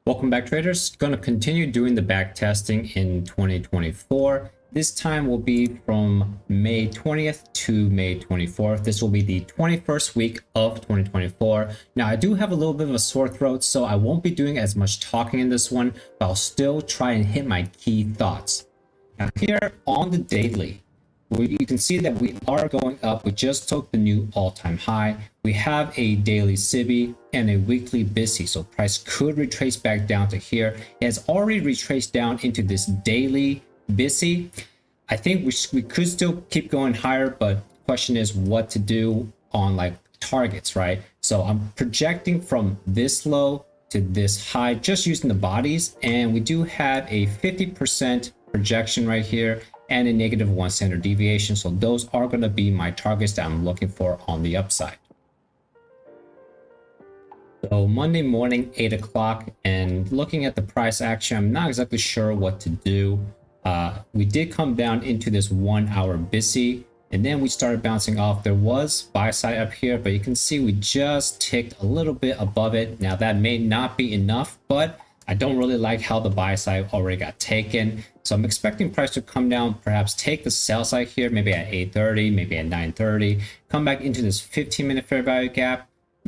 Welcome back, traders. Going to continue doing the back testing in 2024. This time will be from May 20th to May 24th. This will be the 21st week of 2024. Now, I do have a little bit of a sore throat, so I won't be doing as much talking in this one, but I'll still try and hit my key thoughts. Now, here on the daily, you can see that we are going up. We just took the new all-time high. We have a daily SIBI and a weekly BISI, so price could retrace back down to here. It has already retraced down into this daily BISI. I think we could still keep going higher, but the question is what to do on like targets, right? So I'm projecting from this low to this high just using the bodies, and we do have a 50% projection right here and a -1 standard deviation. So those are going to be my targets that I'm looking for on the upside. So Monday morning, 8 o'clock, and looking at the price action, I'm not exactly sure what to do. We did come down into this 1 hour BISI, and then we started bouncing off. There was buy side up here, but you can see we just ticked a little bit above it. Now that may not be enough, but I don't really like how the buy side already got taken. So I'm expecting price to come down, perhaps take the sell side here, maybe at 8:30, maybe at 9:30, come back into this 15-minute fair value gap.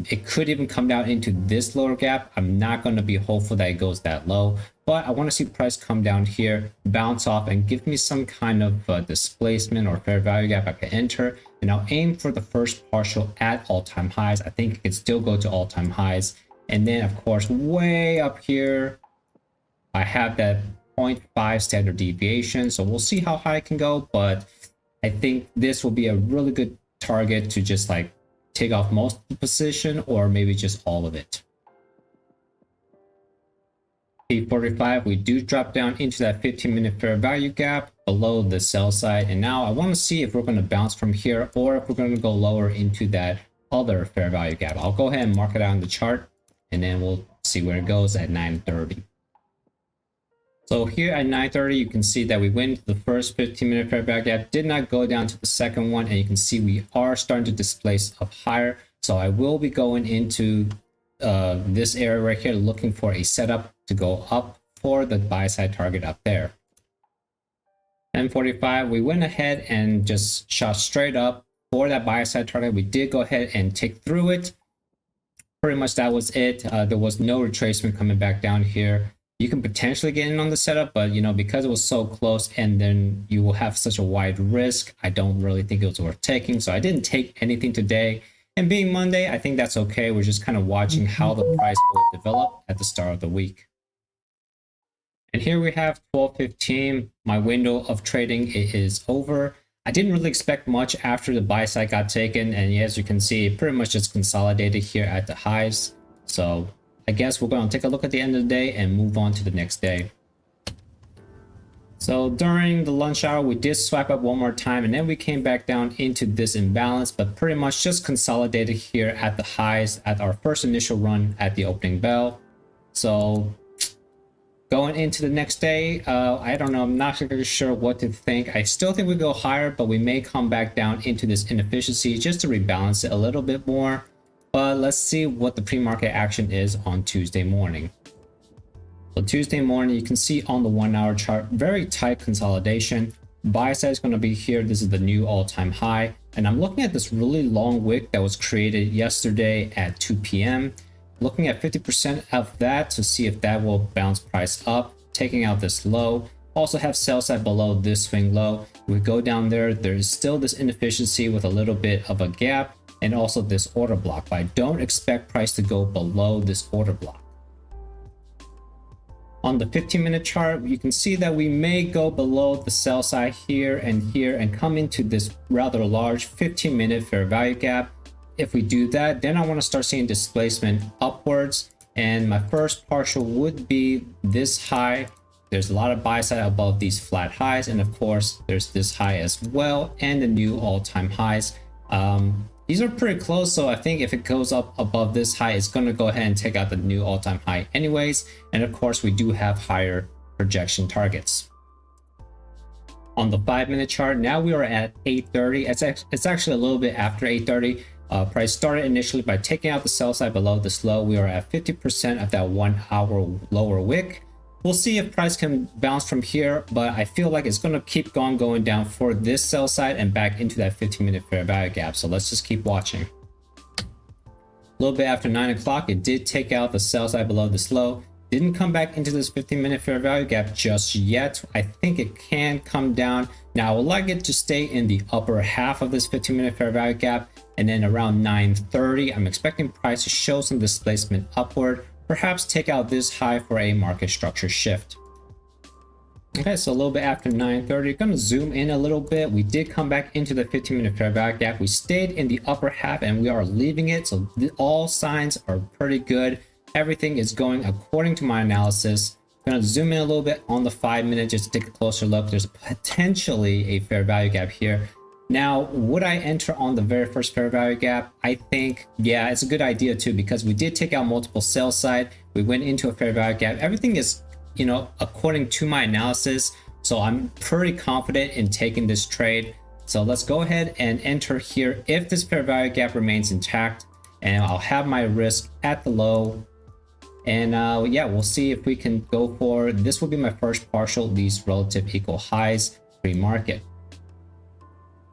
It could even come down into this lower gap. I'm not going to be hopeful that it goes that low, but I want to see price come down here, bounce off, and give me some kind of displacement or fair value gap I can enter. And I'll aim for the first partial at all-time highs. I think it can still go to all-time highs. And then, of course, way up here, I have that 0.5 standard deviation. So we'll see how high it can go. But I think this will be a really good target to just like take off most of the position or maybe just all of it. P45, we do drop down into that 15-minute fair value gap below the sell side. And now I want to see if we're going to bounce from here or if we're going to go lower into that other fair value gap. I'll go ahead and mark it out on the chart, and then we'll see where it goes at 9:30. So here at 9:30, you can see that we went to the first 15-minute fair value gap, did not go down to the second one, and you can see we are starting to displace up higher. So I will be going into this area right here, looking for a setup to go up for the buy side target up there. 10:45, we went ahead and just shot straight up for that buy side target. We did go ahead and tick through it. Pretty much that was it. There was no retracement coming back down here. You can potentially get in on the setup, but you know, because it was so close and then you will have such a wide risk, I don't really think it was worth taking. So I didn't take anything today. And being Monday, I think that's okay. We're just kind of watching how the price will develop at the start of the week. And here we have 12:15. My window of trading is over. I didn't really expect much after the buy side got taken, and as you can see, it pretty much just consolidated here at the highs. So I guess we're going to take a look at the end of the day and move on to the next day. So during the lunch hour, we did swipe up one more time, and then we came back down into this imbalance, but pretty much just consolidated here at the highs at our first initial run at the opening bell. So going into the next day, I don't know, I'm not really sure what to think. I still think we go higher, but we may come back down into this inefficiency just to rebalance it a little bit more. But let's see what the pre-market action is on Tuesday morning. So Tuesday morning, you can see on the 1 hour chart, very tight consolidation. Buy side is going to be here. This is the new all-time high. And I'm looking at this really long wick that was created yesterday at 2 p.m. Looking at 50% of that to see if that will bounce price up, taking out this low. Also have sell side below this swing low. We go down there, there's still this inefficiency with a little bit of a gap and also this order block, but I don't expect price to go below this order block. On the 15-minute chart, you can see that we may go below the sell side here and come into this rather large 15-minute fair value gap. If we do that, then I want to start seeing displacement upwards, and my first partial would be this high. There's a lot of buy side above these flat highs, and of course there's this high as well and the new all-time highs. These are pretty close, so I think if it goes up above this high, it's going to go ahead and take out the new all-time high anyways. And of course, we do have higher projection targets. On the 5-minute chart, now we are at 8:30. It's actually a little bit after 8:30. Price started initially by taking out the sell side below this low. We are at 50% of that 1 hour lower wick. We'll see if price can bounce from here, but I feel like it's going to keep going down for this sell side and back into that 15-minute fair value gap. So let's just keep watching. A little bit after 9 o'clock, it did take out the sell side below this low. Didn't come back into this 15-minute fair value gap just yet. I think it can come down. Now, I would like it to stay in the upper half of this 15-minute fair value gap. And then around 9:30, I'm expecting price to show some displacement upward. Perhaps take out this high for a market structure shift. Okay, so a little bit after 9:30, gonna zoom in a little bit. We did come back into the 15-minute fair value gap. We stayed in the upper half and we are leaving it. So all signs are pretty good. Everything is going according to my analysis. I'm gonna zoom in a little bit on the 5-minute just to take a closer look. There's potentially a fair value gap here. Now, would I enter on the very first fair value gap? I think, yeah, it's a good idea too, because we did take out multiple sell side. We went into a fair value gap. Everything is, you know, according to my analysis. So I'm pretty confident in taking this trade. So let's go ahead and enter here if this fair value gap remains intact, and I'll have my risk at the low. And yeah, we'll see if we can go for, this will be my first partial, these relative equal highs pre-market.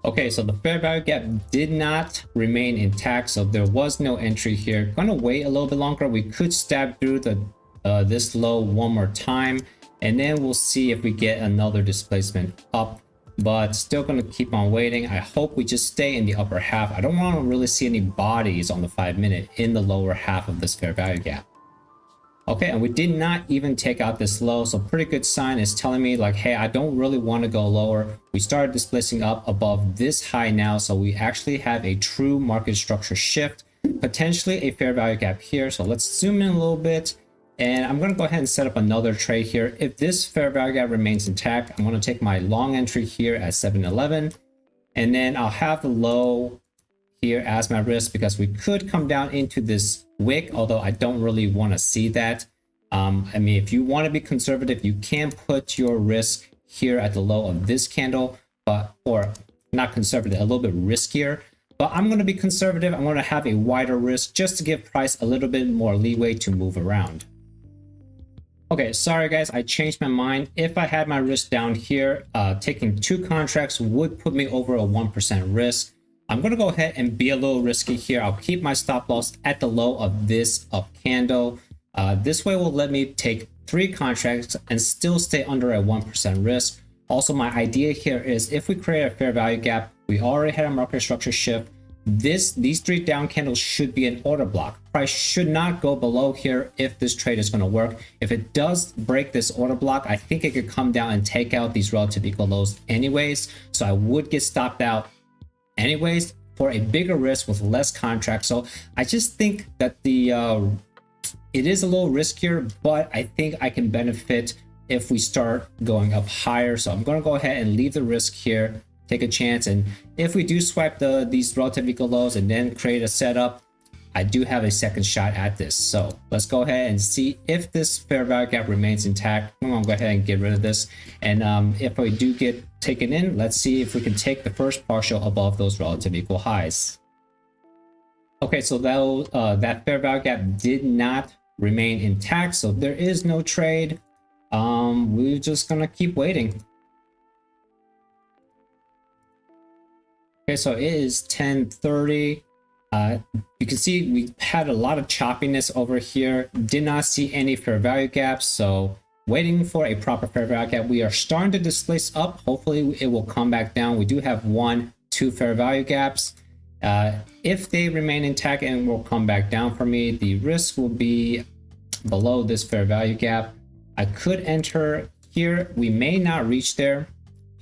Okay, so the fair value gap did not remain intact, so there was no entry here. Gonna wait a little bit longer. We could stab through the this low one more time, and then we'll see if we get another displacement up, but still gonna keep on waiting. I hope we just stay in the upper half. I don't want to really see any bodies on the 5-minute in the lower half of this fair value gap. Okay, and we did not even take out this low, so pretty good sign. Is telling me like, hey, I don't really want to go lower. We started displacing up above this high now, so we actually have a true market structure shift, potentially a fair value gap here. So let's zoom in a little bit, and I'm going to go ahead and set up another trade here. If this fair value gap remains intact, I'm going to take my long entry here at 711, and then I'll have the low here as my risk, because we could come down into this wick, although I don't really want to see that. I mean, if you want to be conservative, you can put your risk here at the low of this candle, but, or not conservative, a little bit riskier. But I'm going to be conservative. I'm going to have a wider risk just to give price a little bit more leeway to move around. Okay, sorry guys, I changed my mind. If I had my risk down here, taking 2 contracts would put me over a 1% risk. I'm going to go ahead and be a little risky here. I'll keep my stop loss at the low of this up candle. This way will let me take 3 contracts and still stay under a 1% risk. Also, my idea here is if we create a fair value gap, we already had a market structure shift. These 3 down candles should be an order block. Price should not go below here if this trade is going to work. If it does break this order block, I think it could come down and take out these relative equal lows anyways. So I would get stopped out anyways for a bigger risk with less contracts. So I just think that the it is a little riskier, but I think I can benefit if we start going up higher. So I'm going to go ahead and leave the risk here, take a chance, and if we do swipe these relative equal lows and then create a setup, I do have a second shot at this. So let's go ahead and see if this fair value gap remains intact. I'm gonna go ahead and get rid of this, and if we do get taken in, let's see if we can take the first partial above those relative equal highs. Okay, so that fair value gap did not remain intact, so there is no trade. We're just gonna keep waiting. Okay, so it is 10:30. You can see we had a lot of choppiness over here. Did not see any fair value gaps, so waiting for a proper fair value gap. We are starting to displace up. Hopefully it will come back down. We do have 1, 2 fair value gaps. If they remain intact and will come back down for me, the risk will be below this fair value gap. I could enter here. We may not reach there.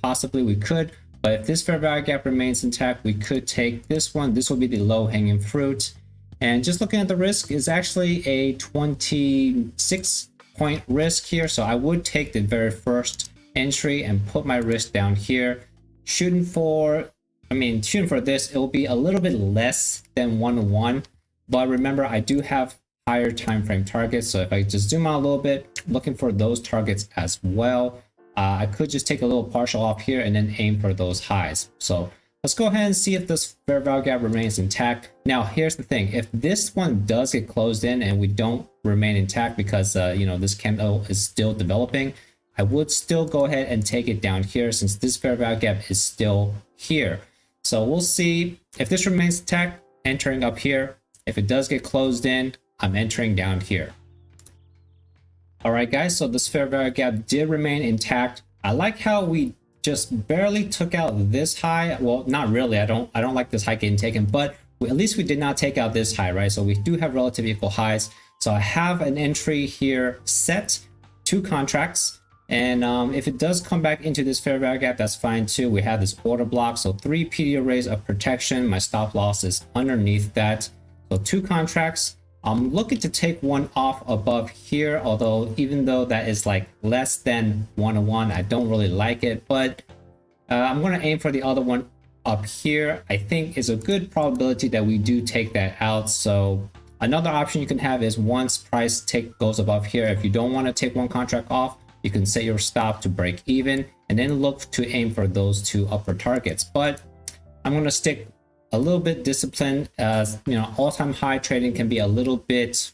Possibly we could. But if this fair value gap remains intact, we could take this one. This will be the low hanging fruit. And just looking at the risk is actually a 26-point risk here. So I would take the very first entry and put my risk down here. Shooting for this, it will be a little bit less than 1-1. But remember, I do have higher time frame targets. So if I just zoom out a little bit, looking for those targets as well. I could just take a little partial off here and then aim for those highs. So Let's go ahead and see if this fair value gap remains intact. Now, here's the thing. If this one does get closed in and we don't remain intact because, you know, this candle is still developing, I would still go ahead and take it down here since this fair value gap is still here. So we'll see if this remains intact, entering up here. If it does get closed in, I'm entering down here. All right, guys, so this fair value gap did remain intact. I like how we just barely took out this high. Well, not really. I don't like this high getting taken, but at least we did not take out this high, right? So we do have relative equal highs. So I have an entry here set, 2 contracts. And if it does come back into this fair value gap, that's fine too. We have this order block. So 3 PD arrays of protection. My stop loss is underneath that. So 2 contracts. I'm looking to take one off above here, although even though that is like less than 1-to-1, I don't really like it, but I'm going to aim for the other one up here. I think is a good probability that we do take that out. So another option you can have is once price goes above here, if you don't want to take one contract off, you can set your stop to break even and then look to aim for those 2 upper targets. But I'm going to stick a little bit disciplined, as you know, all-time high trading can be a little bit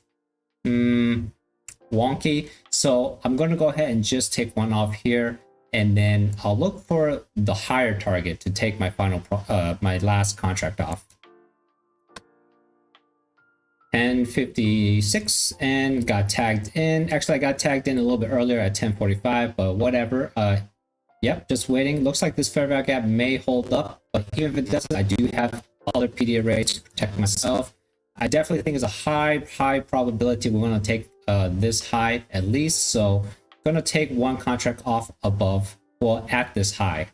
wonky. So I'm going to go ahead and just take one off here, and then I'll look for the higher target to take my final, my last contract off. 10:56 and got tagged in. Actually, I got tagged in a little bit earlier at 10:45, but whatever. Yep, just waiting. Looks like this fair value gap may hold up, but even if it doesn't, I do have other PD arrays to protect myself. I definitely think it's a high probability we're going to take this high at least. So I'm going to take one contract off above, well, at this high.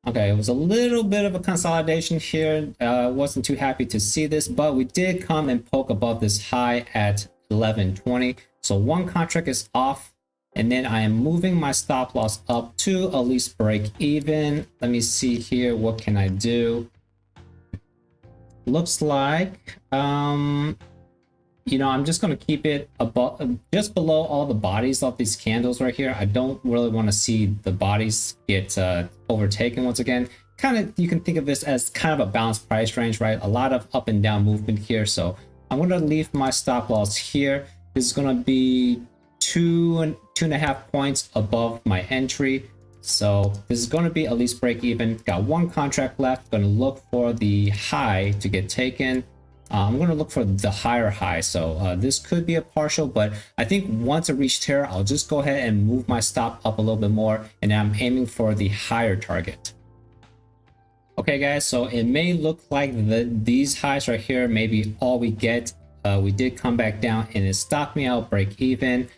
Okay, it was a little bit of a consolidation here. Wasn't too happy to see this, but we did come and poke above this high at 11:20. So one contract is off. And then I am moving my stop loss up to at least break even. Let me see here. What can I do? Looks like, you know, I'm just going to keep it above, just below all the bodies of these candles right here. I don't really want to see the bodies get overtaken once again. Kind of, you can think of this as kind of a balanced price range, right? A lot of up and down movement here. So I'm going to leave my stop loss here. This is going to be 2.5 points above my entry. So this is going to be at least break even. Got one contract left. Going to look for the high to get taken. I'm going to look for the higher high. So this could be a partial, but I think once it reached here, I'll just go ahead and move my stop up a little bit more, and I'm aiming for the higher target. Okay, guys, so it may look like these highs right here may be all we get. We did come back down and it stopped me out break even.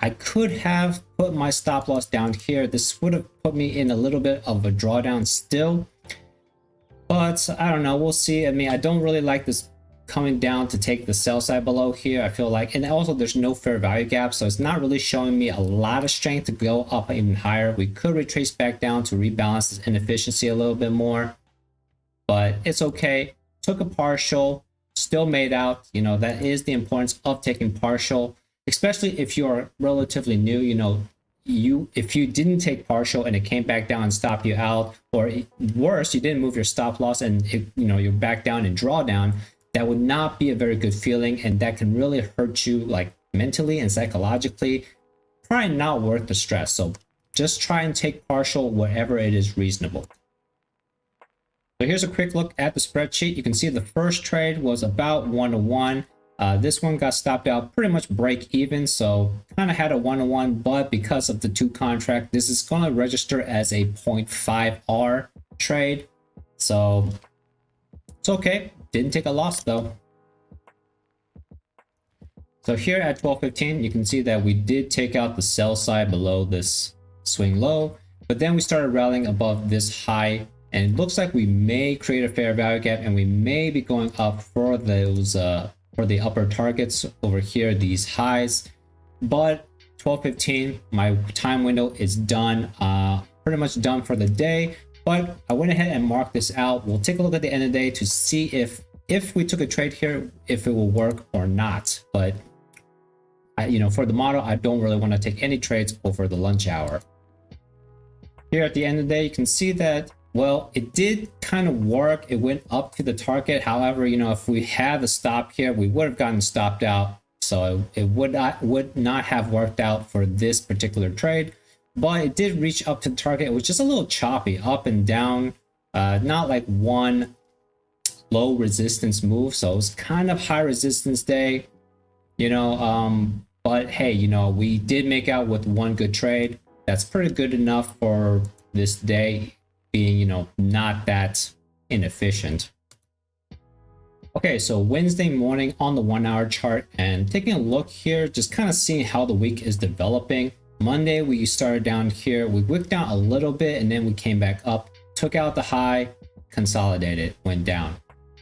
I could have put my stop loss down here. This would have put me in a little bit of a drawdown still, but I don't know. We'll see. I mean, I don't really like this coming down to take the sell side below here. I feel like, and also there's no fair value gap, so it's not really showing me a lot of strength to go up even higher. We could retrace back down to rebalance this inefficiency a little bit more, but it's okay. Took a partial, still made out. You know, that is the importance of taking partial. Especially if you're relatively new, you know, if you didn't take partial and it came back down and stopped you out, or worse, you didn't move your stop loss and you know, you're back down and drawdown, that would not be a very good feeling, and that can really hurt you like mentally and psychologically. Probably not worth the stress. So just try and take partial wherever it is reasonable. So here's a quick look at the spreadsheet. You can see the first trade was about 1-to-1. This one got stopped out pretty much break even, so kind of had a 1-to-1, but because of the 2 contract, this is going to register as a 0.5 R trade. So it's okay. Didn't take a loss though. So here at 12:15, you can see that we did take out the sell side below this swing low, but then we started rallying above this high, and it looks like we may create a fair value gap, and we may be going up for those for the upper targets over here, these highs. But 12:15, my time window is done, pretty much done for the day. But I went ahead and marked this out. We'll take a look at the end of the day to see if we took a trade here, if it will work or not. But you know, for the model, I don't really want to take any trades over the lunch hour. Here at the end of the day, you can see that Well, it did kind of work. It went up to the target. However, you know, if we had the stop here, we would have gotten stopped out. So it would not have worked out for this particular trade. But it did reach up to the target. It was just a little choppy, up and down. Not like one low resistance move. So it was kind of high resistance day, you know. But hey, you know, we did make out with one good trade. That's pretty good enough for this day being, you know, not that inefficient. Okay, so Wednesday morning on the 1 hour chart and taking a look here, just kind of seeing how the week is developing. Monday, we started down here. We wicked down a little bit and then we came back up, took out the high, consolidated, went down.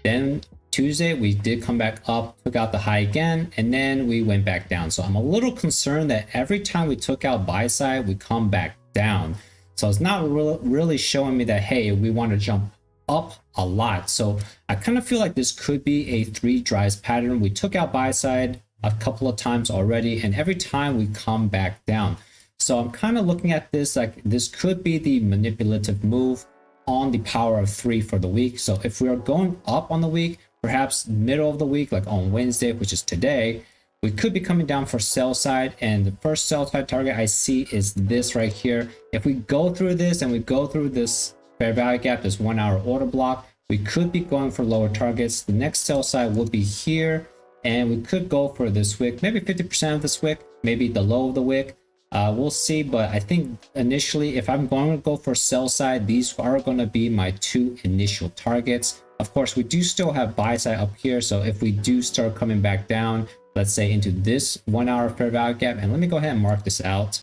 Then Tuesday, we did come back up, took out the high again, and then we went back down. So I'm a little concerned that every time we took out buy side, we come back down. So it's not really showing me that, hey, we want to jump up a lot. So I kind of feel like this could be a 3 drives pattern. We took out buy side a couple of times already, and every time we come back down. So I'm kind of looking at this like this could be the manipulative move on the power of 3 for the week. So if we are going up on the week, perhaps middle of the week, like on Wednesday, which is today, we could be coming down for sell side, and the first sell side target I see is this right here. If we go through this and we go through this fair value gap, this 1 hour order block, we could be going for lower targets. The next sell side would be here, and we could go for this wick, maybe 50% of this wick, maybe the low of the wick. We'll see, but I think initially, if I'm going to go for sell side, these are going to be my 2 initial targets. Of course, we do still have buy side up here, so if we do start coming back down, let's say into this 1 hour fair value gap, and let me go ahead and mark this out,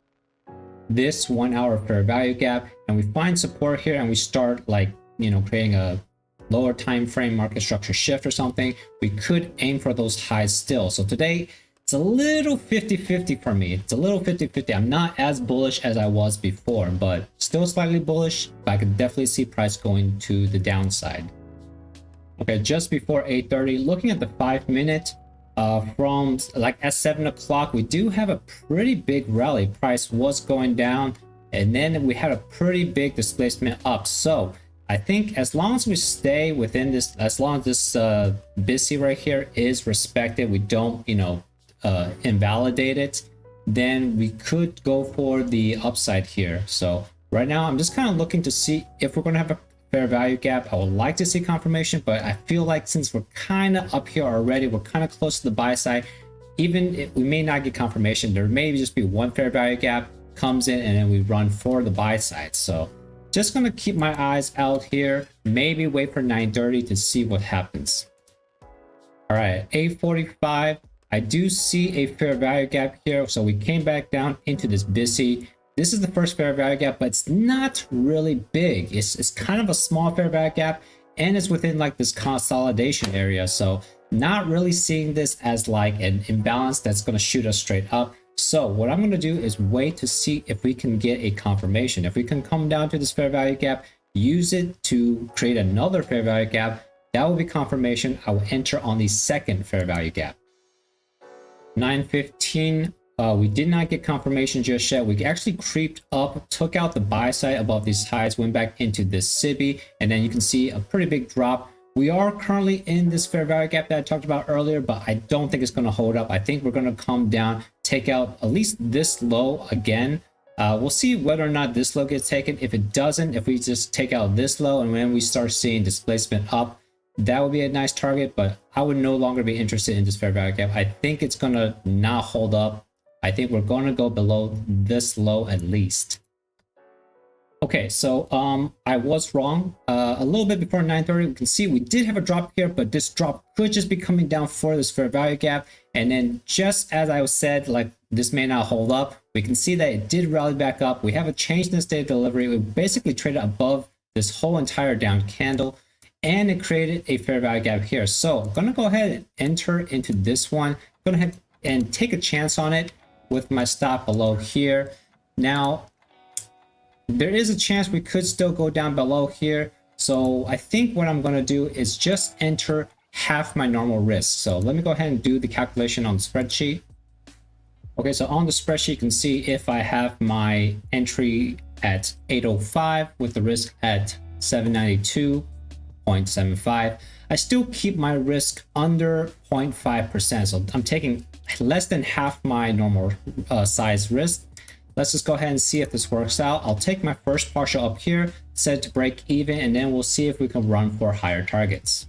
this 1 hour fair value gap, and we find support here and we start, like, you know, creating a lower time frame market structure shift or something, we could aim for those highs still. So today it's a little 50-50 for me. It's a little 50-50. I'm not as bullish as I was before, but still slightly bullish, but I could definitely see price going to the downside. Okay, just before 8:30, looking at the 5-minute, from like at 7 o'clock, we do have a pretty big rally. Price was going down, and then we had a pretty big displacement up. So I think as long as we stay within this, as long as this BISI right here is respected, we don't, you know, invalidate it, then we could go for the upside here. So right now I'm just kind of looking to see if we're going to have a fair value gap. I would like to see confirmation, but I feel like since we're kind of up here already, we're kind of close to the buy side, even if we may not get confirmation, there may just be one fair value gap comes in and then we run for the buy side. So just going to keep my eyes out here, maybe wait for 9:30 to see what happens. All right, 8:45, I do see a fair value gap here. So we came back down into this BISI. This is the first fair value gap, but it's not really big. It's kind of a small fair value gap, and it's within like this consolidation area. So not really seeing this as like an imbalance that's going to shoot us straight up. So what I'm going to do is wait to see if we can get a confirmation. If we can come down to this fair value gap, use it to create another fair value gap, that will be confirmation. I will enter on the second fair value gap. 9:15. We did not get confirmation just yet. We actually creeped up, took out the buy side above these highs, went back into this SIBI, and then you can see a pretty big drop. We are currently in this fair value gap that I talked about earlier, but I don't think it's going to hold up. I think we're going to come down, take out at least this low again. We'll see whether or not this low gets taken. If it doesn't, if we just take out this low and when we start seeing displacement up, that would be a nice target, but I would no longer be interested in this fair value gap. I think it's going to not hold up. I think we're going to go below this low at least. Okay, so I was wrong. A little bit before 9:30, we can see we did have a drop here, but this drop could just be coming down for this fair value gap. And then just as I said, like this may not hold up, we can see that it did rally back up. We have a change in the state of delivery. We basically traded above this whole entire down candle, and it created a fair value gap here. So I'm going to go ahead and enter into this one. I'm going to head and take a chance on it with my stop below here. Now, there is a chance we could still go down below here. So I think what I'm going to do is just enter half my normal risk. So let me go ahead and do the calculation on the spreadsheet. Okay, so on the spreadsheet, you can see if I have my entry at 805 with the risk at 792.75. I still keep my risk under 0.5%, so I'm taking less than half my normal size risk. Let's just go ahead and see if this works out. I'll take my first partial up here, set it to break even, and then we'll see if we can run for higher targets.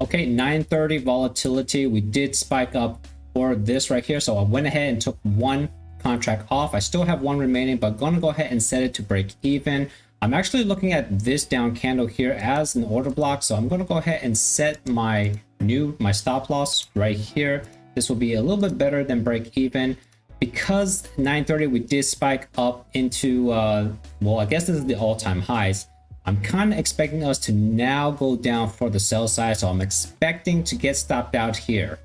Okay, 930 volatility. We did spike up for this right here, so I went ahead and took one contract off. I still have one remaining, but I'm gonna go ahead and set it to break even. I'm actually looking at this down candle here as an order block, so I'm gonna go ahead and set my stop loss right here. This will be a little bit better than break even. Because 930 we did spike up into well, I guess this is the all-time highs. I'm kind of expecting us to now go down for the sell side, so I'm expecting to get stopped out here.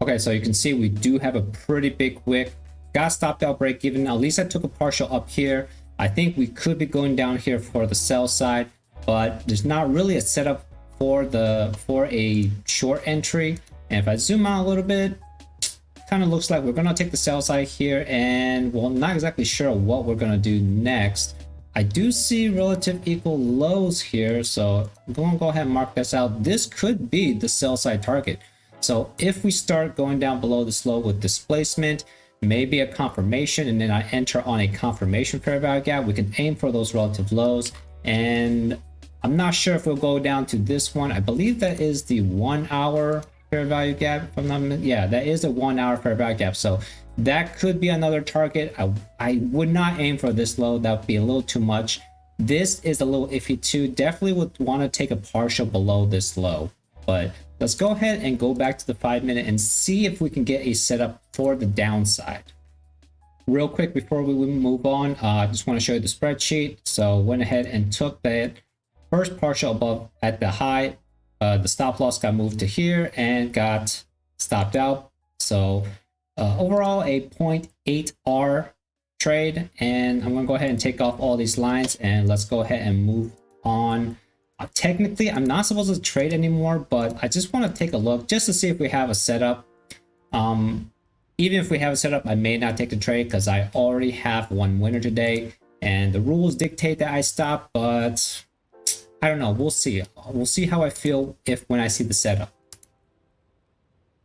Okay, so you can see we do have a pretty big wick. Got stopped out break even. At least I took a partial up here. I think we could be going down here for the sell side, but there's not really a setup for a short entry. And if I zoom out a little bit, kind of looks like we're gonna take the sell side here, and well, not exactly sure what we're gonna do next. I do see relative equal lows here, so I'm gonna go ahead and mark this out. This could be the sell side target. So if we start going down below this low with displacement, maybe a confirmation, and then I enter on a confirmation fair value gap, we can aim for those relative lows. And I'm not sure if we'll go down to this one. I believe that is the 1 hour fair value gap, if I'm not, yeah, that is a 1 hour fair value gap, so that could be another target. I would not aim for this low. That would be a little too much. This is a little iffy too. Definitely would want to take a partial below this low, but let's go ahead and go back to the 5-minute and see if we can get a setup for the downside. Real quick before we move on, I just want to show you the spreadsheet. So went ahead and took that first partial above at the high. The stop loss got moved to here and got stopped out. So overall a 0.8R trade, and I'm gonna go ahead and take off all these lines and let's go ahead and move on. Technically I'm not supposed to trade anymore, but I just want to take a look just to see if we have a setup. Even if we have a setup, I may not take the trade because I already have one winner today and the rules dictate that I stop, but I don't know. We'll see. We'll see how I feel when I see the setup.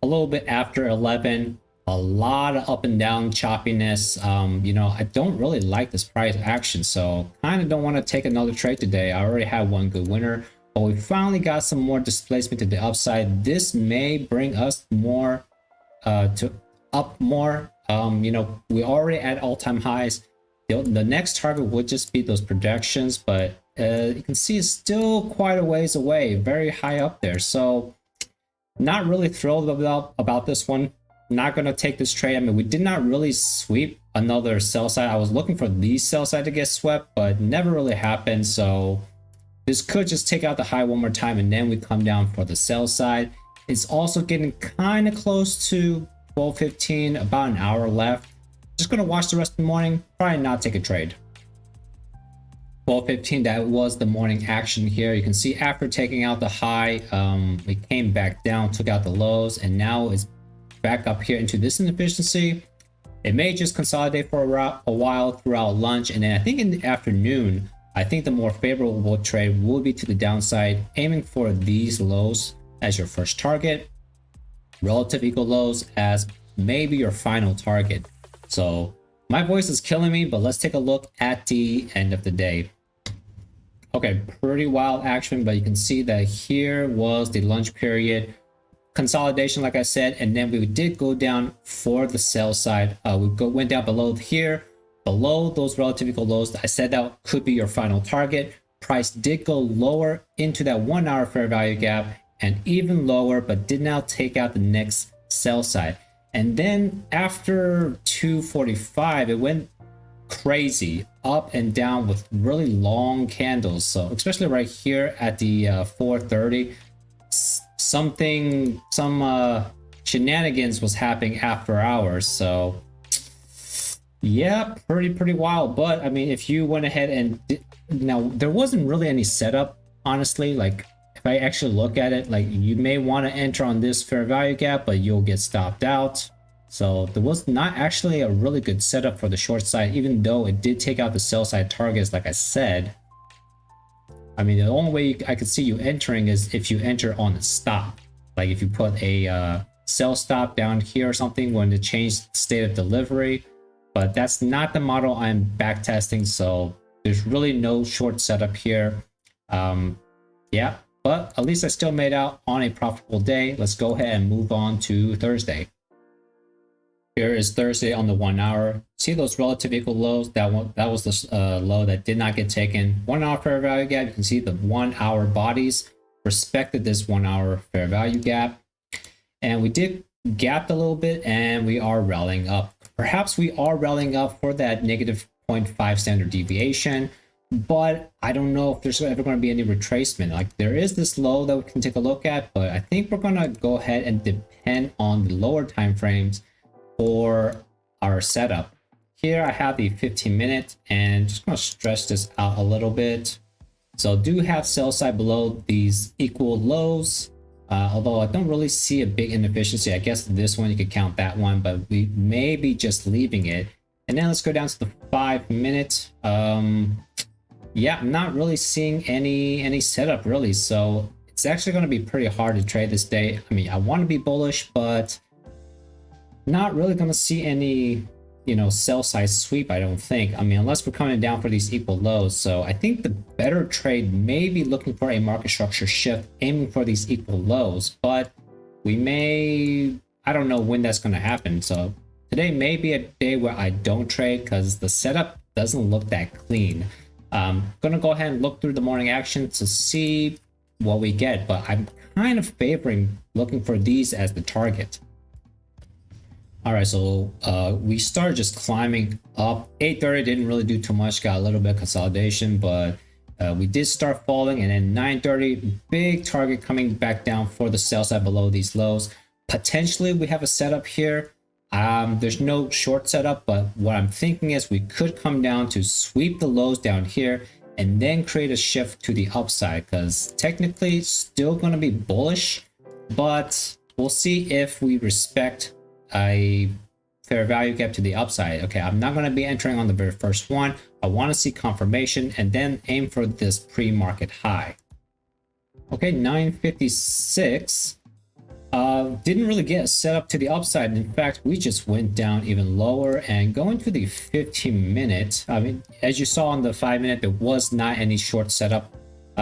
A little bit after 11, a lot of up and down choppiness. You know, I don't really like this price action, so kind of don't want to take another trade today. I already had one good winner, but we finally got some more displacement to the upside. This may bring us more more. You know, we're already at all-time highs. The next target would just be those projections, but you can see it's still quite a ways away, very high up there. So not really thrilled about this one. Not going to take this trade. I mean, we did not really sweep another sell side. I was looking for the sell side to get swept, but never really happened. So this could just take out the high one more time and then we come down for the sell side. It's also getting kind of close to 12:15, about an hour left. Just going to watch the rest of the morning, probably not take a trade. 12:15, that was the morning action here. You can see after taking out the high, it came back down, took out the lows, and now it's back up here into this inefficiency. It may just consolidate for a while throughout lunch, and then I think in the afternoon, I think the more favorable trade will be to the downside, aiming for these lows as your first target, relative equal lows as maybe your final target. So my voice is killing me, but let's take a look at the end of the day. Okay, pretty wild action, but you can see that here was the lunch period consolidation, like I said, and then we did go down for the sell side. Went down below here, below those relative equal lows. I said that could be your final target. Price did go lower into that 1 hour fair value gap and even lower, but did not take out the next sell side. And then after 2:45, it went crazy up and down with really long candles. So especially right here at the 4:30, some shenanigans was happening after hours. So yeah, pretty wild. But I mean, if you went ahead and now there wasn't really any setup, honestly. Like if I actually look at it, like you may want to enter on this fair value gap, but you'll get stopped out. So there was not actually a really good setup for the short side, even though it did take out the sell side targets, like I said. I mean, the only way I could see you entering is if you enter on the stop. Like if you put a sell stop down here or something when to change state of delivery. But that's not the model I'm back testing, so there's really no short setup here. Yeah, but at least I still made out on a profitable day. Let's go ahead and move on to Thursday. Here is Thursday on the 1 hour. See those relative equal lows? That was the low that did not get taken. 1 hour fair value gap. You can see the 1 hour bodies respected this 1 hour fair value gap, and we did gapped a little bit, and we are rallying up. Perhaps we are rallying up for that negative 0.5 standard deviation, but I don't know if there's ever going to be any retracement. Like there is this low that we can take a look at, but I think we're going to go ahead and depend on the lower time frames for our setup. Here I have the 15-minute, and just going to stretch this out a little bit. So do have sell side below these equal lows, although I don't really see a big inefficiency. I guess this one you could count that one, but we may be just leaving it. And then let's go down to the 5-minute. Yeah, I'm not really seeing any setup really, so it's actually going to be pretty hard to trade this day. I mean, I want to be bullish, but not really going to see any, you know, sell side sweep, I don't think. I mean, unless we're coming down for these equal lows. So I think the better trade may be looking for a market structure shift, aiming for these equal lows, but we may, I don't know when that's going to happen. So today may be a day where I don't trade because the setup doesn't look that clean. I'm going to go ahead and look through the morning action to see what we get, but I'm kind of favoring looking for these as the target. All right, so we started just climbing up. 8:30 didn't really do too much, got a little bit of consolidation, but we did start falling. And then 9:30, big target coming back down for the sell side below these lows. Potentially we have a setup here. There's no short setup, but what I'm thinking is we could come down to sweep the lows down here and then create a shift to the upside, because technically it's still going to be bullish, but we'll see if we respect a fair value gap to the upside. Okay, I'm not going to be entering on the very first one. I want to see confirmation and then aim for this pre-market high. Okay, 9:56. Didn't really get set up to the upside. In fact, we just went down even lower, and going to the 15-minute, I mean, as you saw on the 5-minute, there was not any short setup.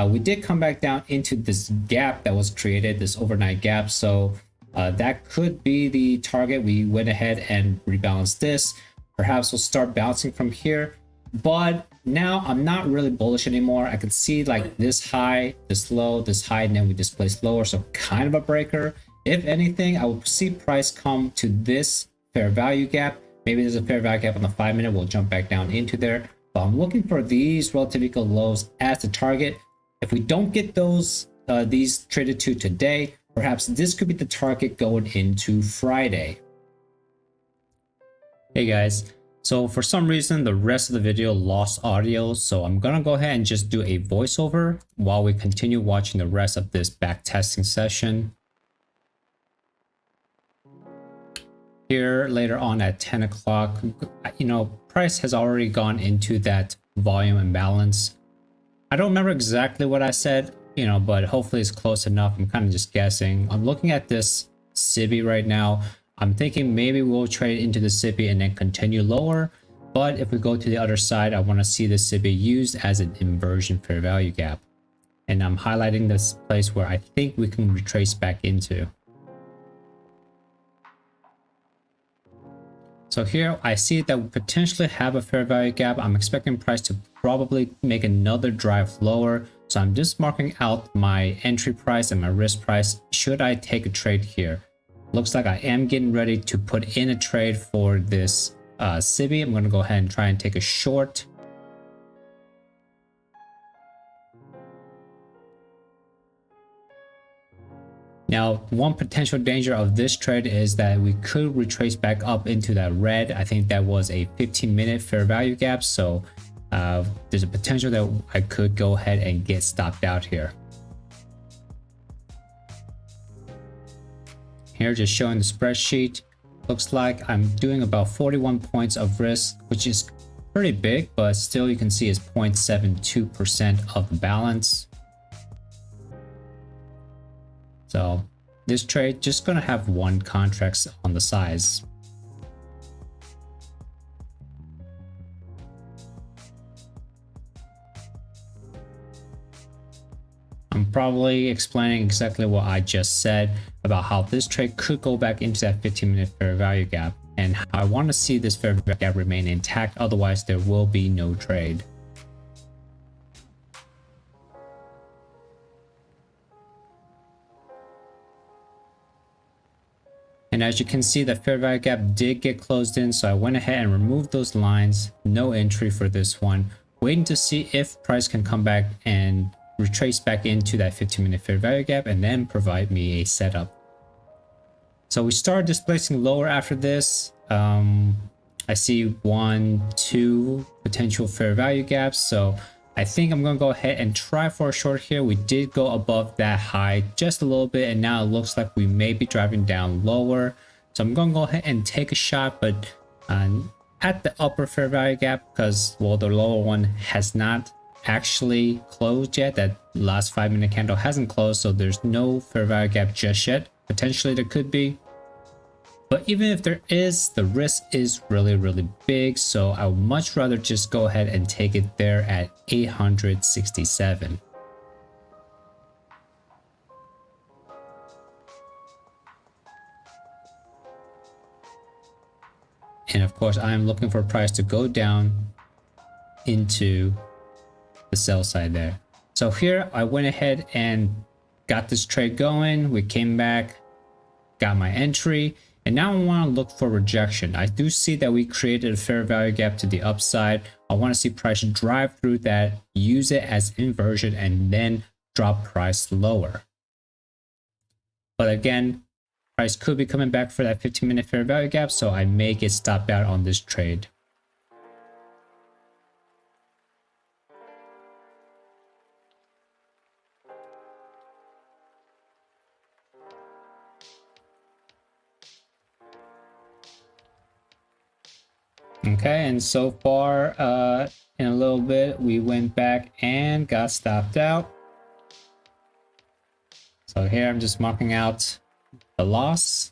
We did come back down into this gap that was created, this overnight gap. So that could be the target. We went ahead and rebalanced this. Perhaps we'll start bouncing from here, but now I'm not really bullish anymore. I can see like this high, this low, this high, and then we displaced lower, so kind of a breaker. If anything, I will see price come to this fair value gap. Maybe there's a fair value gap on the 5-minute. We'll jump back down into there, but I'm looking for these relative equal lows as the target. If we don't get those these traded to today, perhaps this could be the target going into Friday. Hey guys, so for some reason the rest of the video lost audio, so I'm gonna go ahead and just do a voiceover while we continue watching the rest of this backtesting session. Here later on at 10 o'clock, you know, price has already gone into that volume imbalance. I don't remember exactly what I said, you know, but hopefully it's close enough. I'm kind of just guessing. I'm looking at this SIBI right now. I'm thinking maybe we'll trade into the SIBI and then continue lower. But if we go to the other side, I want to see the SIBI used as an inversion fair value gap. And I'm highlighting this place where I think we can retrace back into. So here I see that we potentially have a fair value gap. I'm expecting price to probably make another drive lower. So I'm just marking out my entry price and my risk price should I take a trade here. Looks like I am getting ready to put in a trade for this SIBI. I'm going to go ahead and try and take a short. Now, one potential danger of this trade is that we could retrace back up into that red. I think that was a 15-minute fair value gap. So there's a potential that I could go ahead and get stopped out here. Here, just showing the spreadsheet. Looks like I'm doing about 41 points of risk, which is pretty big, but still you can see it's 0.72% of the balance. So this trade just gonna have one contract on the size. I'm probably explaining exactly what I just said about how this trade could go back into that 15-minute fair value gap, and how I want to see this fair value gap remain intact, otherwise there will be no trade. And as you can see, the fair value gap did get closed in, so I went ahead and removed those lines. No entry for this one, waiting to see if price can come back and retrace back into that 15-minute fair value gap and then provide me a setup. So we started displacing lower after this. I see 1, 2 potential fair value gaps, so I think I'm gonna go ahead and try for a short here. We did go above that high just a little bit, and now it looks like we may be driving down lower. So I'm gonna go ahead and take a shot, but at the upper fair value gap, because well, the lower one has not actually closed yet. That last 5-minute candle hasn't closed, so there's no fair value gap just yet. Potentially there could be, but even if there is, the risk is really big, so I would much rather just go ahead and take it there at 867. And of course I am looking for price to go down into the sell side there. So here I went ahead and got this trade going. We came back, got my entry, and now I want to look for rejection. I do see that we created a fair value gap to the upside. I want to see price drive through that, use it as inversion, and then drop price lower. But again, price could be coming back for that 15-minute fair value gap, so I may get stopped out on this trade. Okay, and so far in a little bit we went back and got stopped out. So here I'm just marking out the loss.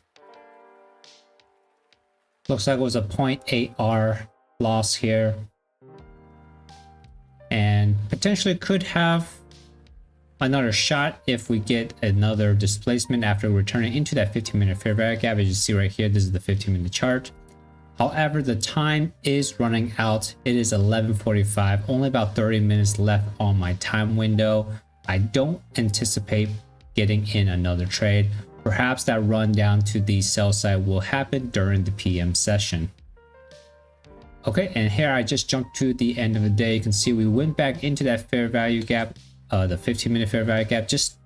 Looks like it was a 0.8 R loss here, and potentially could have another shot if we get another displacement after returning into that 15-minute fair value gap. As you see right here, this is the 15-minute chart. However, the time is running out. It is 11:45, only about 30 minutes left on my time window. I don't anticipate getting in another trade. Perhaps that run down to the sell side will happen during the PM session. Okay, and here I just jumped to the end of the day. You can see we went back into that fair value gap, the 15-minute fair value gap, just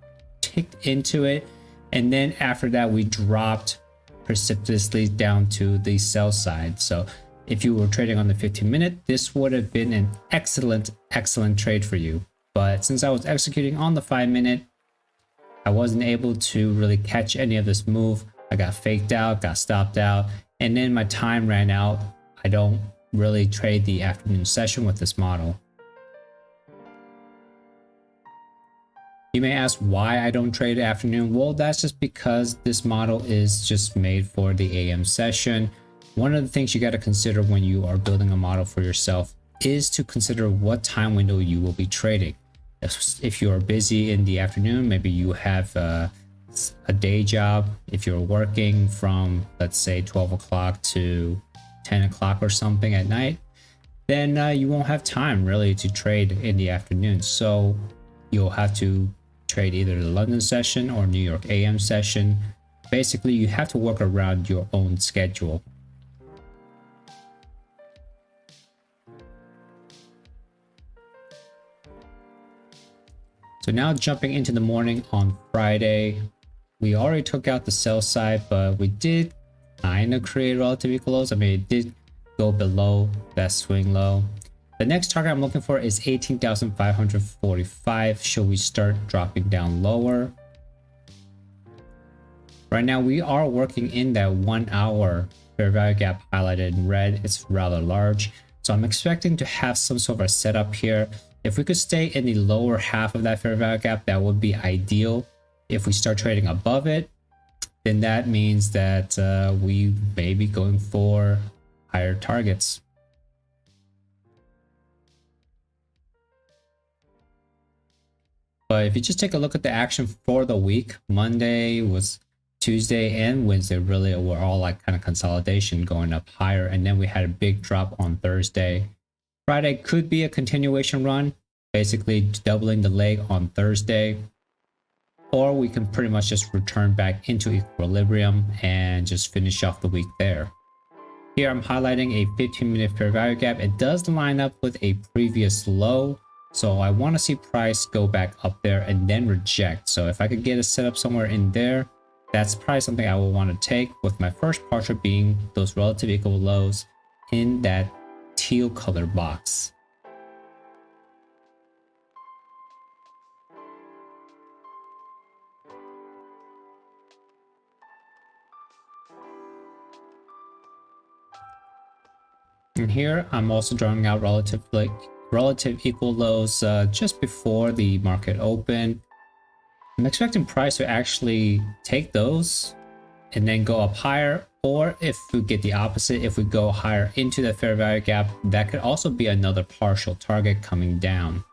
ticked into it. And then after that, we dropped precipitously down to the sell side. So if you were trading on the 15-minute, this would have been an excellent trade for you. But since I was executing on the 5-minute, I wasn't able to really catch any of this move. I got faked out, got stopped out, and then my time ran out. I don't really trade the afternoon session with this model. You may ask why I don't trade afternoon. Well, that's just because this model is just made for the AM session. One of the things you got to consider when you are building a model for yourself is to consider what time window you will be trading. If you are busy in the afternoon, maybe you have a day job. If you're working from, let's say, 12 o'clock to 10 o'clock or something at night, then you won't have time really to trade in the afternoon. So you'll have to trade either the London session or New York AM session. Basically, you have to work around your own schedule. So now jumping into the morning on Friday, we already took out the sell side, but we did kind of create relative equal lows. I mean, it did go below that swing low. The next target I'm looking for is 18,545. Should we start dropping down lower? Right now, we are working in that 1 hour fair value gap highlighted in red. It's rather large. So I'm expecting to have some sort of a setup here. If we could stay in the lower half of that fair value gap, that would be ideal. If we start trading above it, then that means that we may be going for higher targets. But if you just take a look at the action for the week, Monday was Tuesday and Wednesday really were all like kind of consolidation going up higher, and then we had a big drop on Thursday. Friday could be a continuation run, basically doubling the leg on Thursday, or we can pretty much just return back into equilibrium and just finish off the week there. Here I'm highlighting a 15-minute fair value gap. It does line up with a previous low, so I want to see price go back up there and then reject. So if I could get a setup somewhere in there, that's probably something I will want to take, with my first partial being those relative equal lows in that teal color box. And here I'm also drawing out relative equal lows just before the market open. I'm expecting price to actually take those and then go up higher, or if we get the opposite, if we go higher into the fair value gap, that could also be another partial target coming down.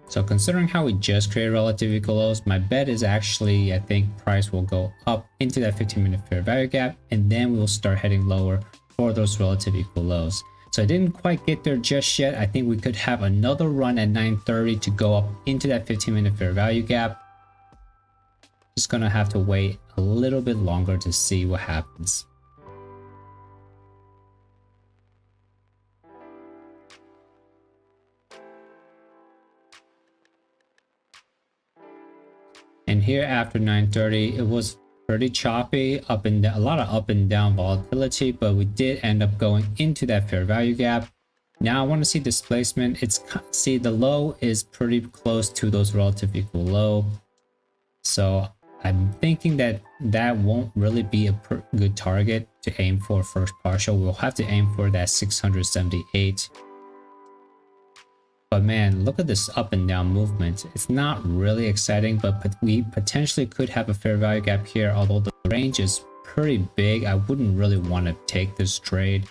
So considering how we just created relative equal lows, my bet is actually I think price will go up into that 15-minute fair value gap, and then we'll start heading lower for those relative equal lows. So I didn't quite get there just yet. I think we could have another run at 9:30 to go up into that 15-minute fair value gap. Just gonna have to wait a little bit longer to see what happens. And here after 9:30, it was pretty choppy, up and down, a lot of up and down volatility, but we did end up going into that fair value gap. Now I want to see displacement. See, the low is pretty close to those relative equal low. So I'm thinking that that won't really be a good target to aim for first partial. We'll have to aim for that 678. But man, look at this up and down movement. It's not really exciting, but we potentially could have a fair value gap here, although the range is pretty big. I wouldn't really want to take this trade.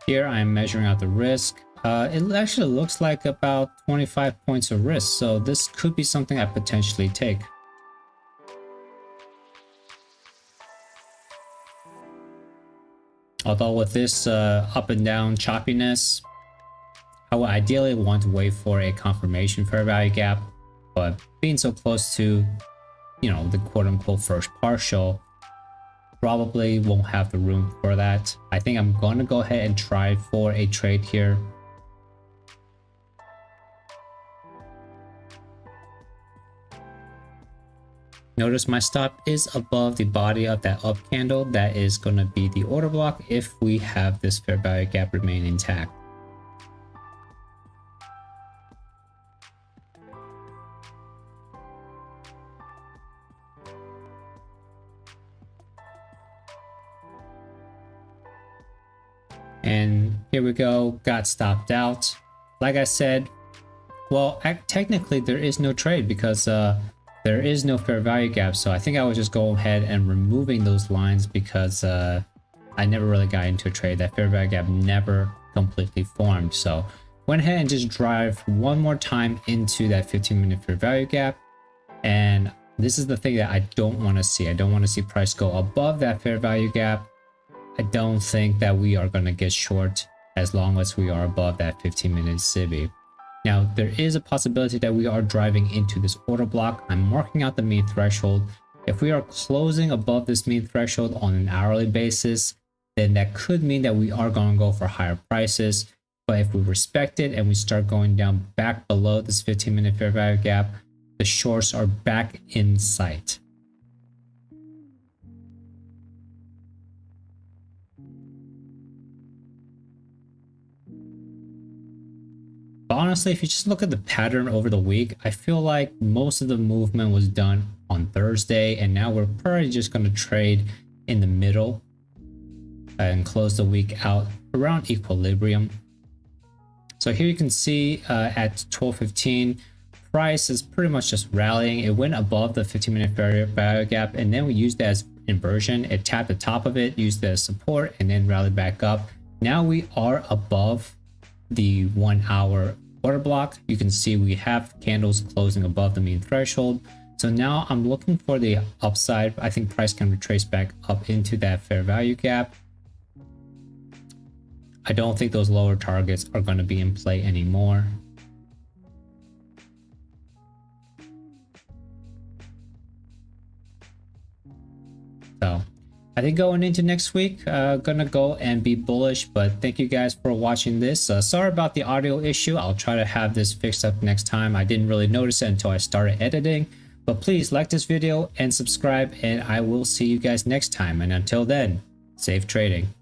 Here I am measuring out the risk. It actually looks like about 25 points of risk, so this could be something I potentially take. Although with this up and down choppiness, I would ideally want to wait for a confirmation fair value gap, but being so close to, you know, the quote-unquote first partial, probably won't have the room for that. I think I'm going to go ahead and try for a trade here. Notice my stop is above the body of that up candle. That is going to be the order block if we have this fair value gap remain intact. And here we go, got stopped out. Like I said, well, technically there is no trade because there is no fair value gap. So I think I was just going ahead and removing those lines because I never really got into a trade. That fair value gap never completely formed. So went ahead and just drive one more time into that 15-minute fair value gap. And this is the thing that I don't want to see. I don't want to see price go above that fair value gap. I don't think that we are going to get short as long as we are above that 15-minute SIBI. Now, there is a possibility that we are driving into this order block. I'm marking out the mean threshold. If we are closing above this mean threshold on an hourly basis, then that could mean that we are going to go for higher prices. But if we respect it and we start going down back below this 15-minute fair value gap, the shorts are back in sight. honestly, if you just look at the pattern over the week, I feel like most of the movement was done on Thursday, and now we're probably just going to trade in the middle and close the week out around equilibrium. So here you can see at 12:15, price is pretty much just rallying. It went above the 15-minute value gap, and then we used that as inversion. It tapped the top of it, used that as support, and then rallied back up. Now we are above the 1 hour order block. You can see we have candles closing above the mean threshold. So now I'm looking for the upside. I think price can retrace back up into that fair value gap. I don't think those lower targets are going to be in play anymore. So I think going into next week, gonna go and be bullish, but thank you guys for watching this. Sorry about the audio issue. I'll try to have this fixed up next time. I didn't really notice it until I started editing, but please like this video and subscribe, and I will see you guys next time. And until then, safe trading.